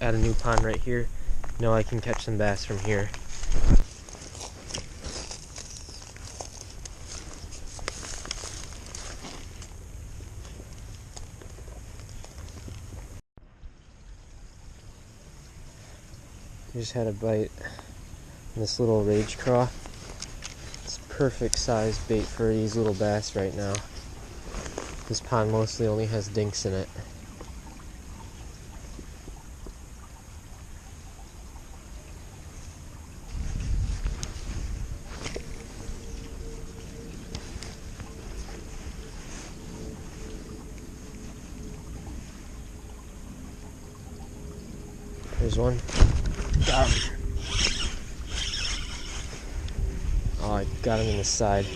at a new pond right here. Know I can catch some bass from here. Just had a bite on this little rage craw. It's perfect size bait for these little bass right now. This pond mostly only has dinks in it. There's one. Got him. Oh, I got him in the side.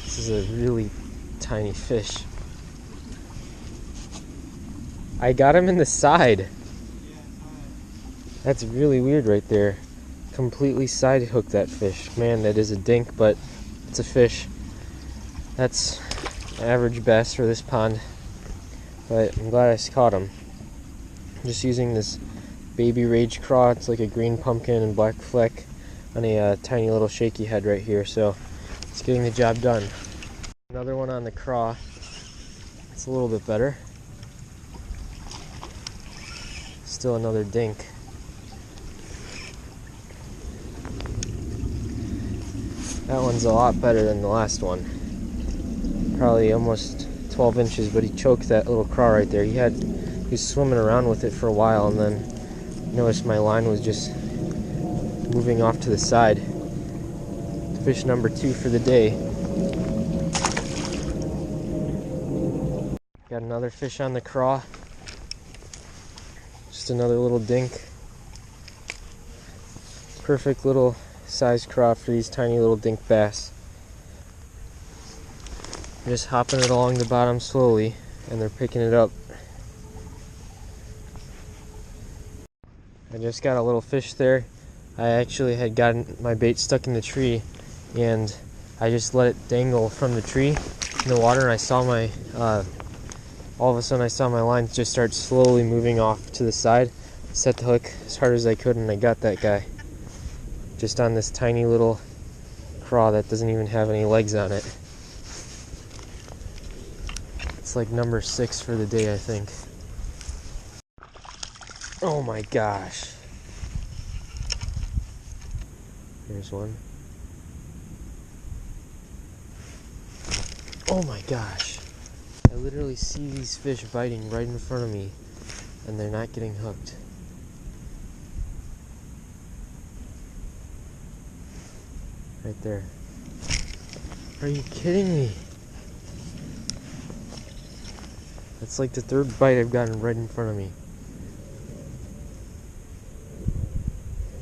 This is a really tiny fish. I got him in the side. That's really weird right there. Completely side hooked that fish. Man, that is a dink, but it's a fish. That's average bass for this pond. But I'm glad I caught him. I'm just using this baby rage craw. It's like a green pumpkin and black fleck on a tiny little shaky head right here, so it's getting the job done. Another one on the craw. It's a little bit better. Still another dink. That one's a lot better than the last one. Probably almost 12 inches, but he choked that little craw right there. He was swimming around with it for a while, and then noticed my line was just moving off to the side. Fish number 2 for the day. Got another fish on the craw. Just another little dink. Perfect little size craw for these tiny little dink bass. Just hopping it along the bottom slowly, and they're picking it up. I just got a little fish there. I actually had gotten my bait stuck in the tree, and I just let it dangle from the tree in the water, and I saw my, all of a sudden I saw my line just start slowly moving off to the side. Set the hook as hard as I could, and I got that guy. Just on this tiny little craw that doesn't even have any legs on it. It's like number 6 for the day, I think. Oh my gosh. Here's one. Oh my gosh. I literally see these fish biting right in front of me, and they're not getting hooked. Right there. Are you kidding me? That's like the 3rd bite I've gotten right in front of me.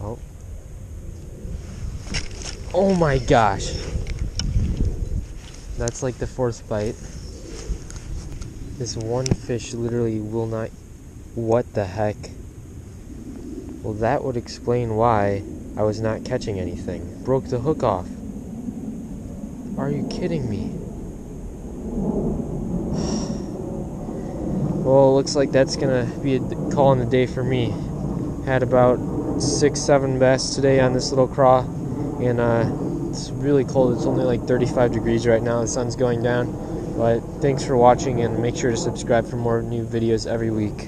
Oh. Oh my gosh. That's like the 4th bite. This one fish literally will not... What the heck? Well, that would explain why I was not catching anything. Broke the hook off. Are you kidding me? Well, it looks like that's gonna be a call in the day for me. Had about 6-7 bass today on this little craw, and it's really cold. It's only like 35 degrees right now. The sun's going down. But thanks for watching, and make sure to subscribe for more new videos every week.